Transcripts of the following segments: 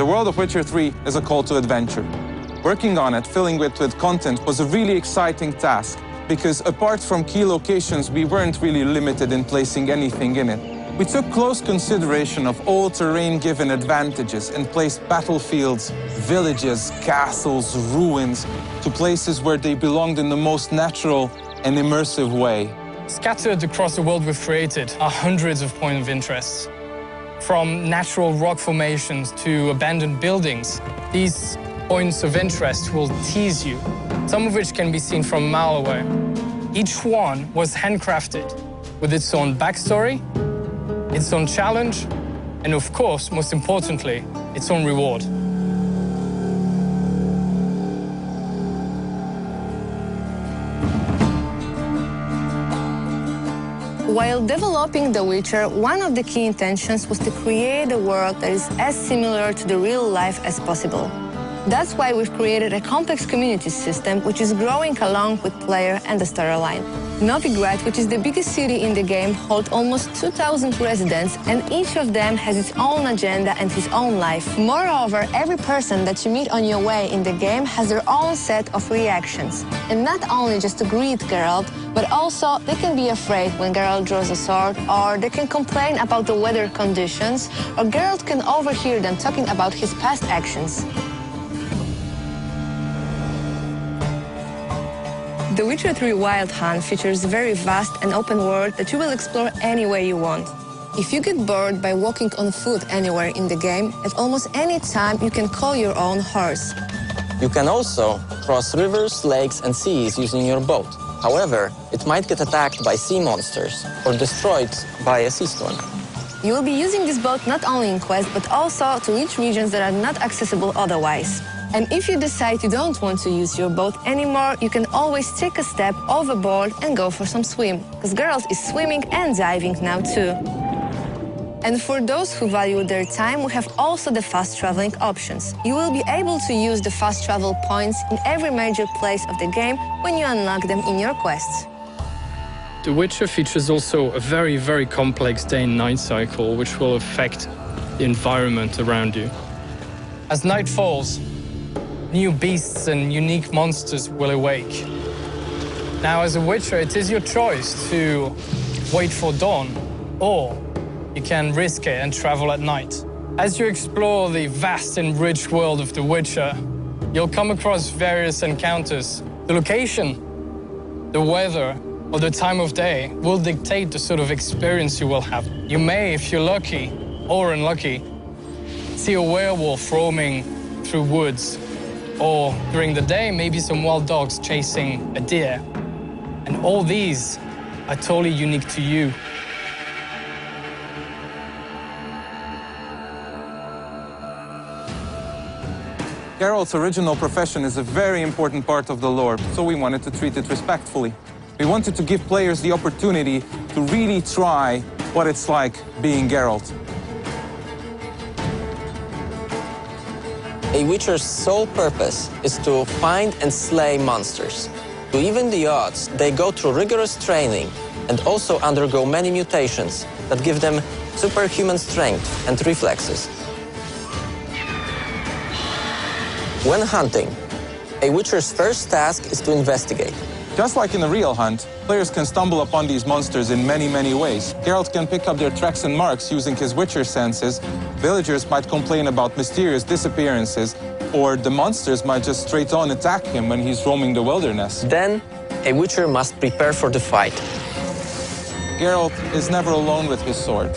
world of Witcher 3 is a call to adventure. Working on it, filling it with content, was a really exciting task, because apart from key locations, we weren't really limited in placing anything in it. We took close consideration of all terrain-given advantages and placed battlefields, villages, castles, ruins to places where they belonged in the most natural and immersive way. Scattered across the world we've created are hundreds of points of interest. From natural rock formations to abandoned buildings, these points of interest will tease you, some of which can be seen from a mile away. Each one was handcrafted with its own backstory, its own challenge, and of course, most importantly, its own reward. While developing The Witcher, one of the key intentions was to create a world that is as similar to the real life as possible. That's why we've created a complex community system which is growing along with player and the storyline. Novigrad, which is the biggest city in the game, holds almost 2,000 residents, and each of them has its own agenda and his own life. Moreover, every person that you meet on your way in the game has their own set of reactions. And not only just to greet Geralt, but also they can be afraid when Geralt draws a sword, or they can complain about the weather conditions, or Geralt can overhear them talking about his past actions. The Witcher 3 Wild Hunt features a very vast and open world that you will explore any way you want. If you get bored by walking on foot anywhere in the game, at almost any time you can call your own horse. You can also cross rivers, lakes, and seas using your boat. However, it might get attacked by sea monsters or destroyed by a sea storm. You will be using this boat not only in quests, but also to reach regions that are not accessible otherwise. And if you decide you don't want to use your boat anymore, you can always take a step overboard and go for some swim, because Geralt is swimming and diving now too. And for those who value their time, we have also the fast traveling options. You will be able to use the fast travel points in every major place of the game when you unlock them in your quests. The Witcher features also a very, very complex day and night cycle, which will affect the environment around you. As night falls, new beasts and unique monsters will awake. Now, as a Witcher, it is your choice to wait for dawn, or you can risk it and travel at night. As you explore the vast and rich world of The Witcher, you'll come across various encounters. The location, the weather, or the time of day will dictate the sort of experience you will have. You may, if you're lucky or unlucky, see a werewolf roaming through woods, or during the day, maybe some wild dogs chasing a deer. And all these are totally unique to you. Geralt's original profession is a very important part of the lore, so we wanted to treat it respectfully. We wanted to give players the opportunity to really try what it's like being Geralt. A Witcher's sole purpose is to find and slay monsters. To even the odds, they go through rigorous training and also undergo many mutations that give them superhuman strength and reflexes. When hunting, a Witcher's first task is to investigate. Just like in a real hunt, players can stumble upon these monsters in many, many ways. Geralt can pick up their tracks and marks using his Witcher senses. Villagers might complain about mysterious disappearances, or the monsters might just straight on attack him when he's roaming the wilderness. Then, a Witcher must prepare for the fight. Geralt is never alone with his sword.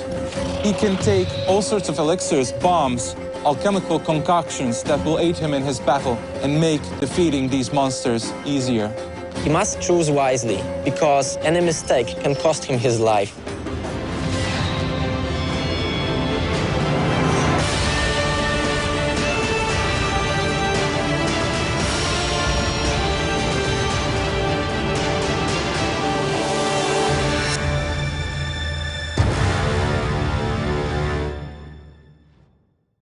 He can take all sorts of elixirs, bombs, alchemical concoctions that will aid him in his battle and make defeating these monsters easier. He must choose wisely, because any mistake can cost him his life.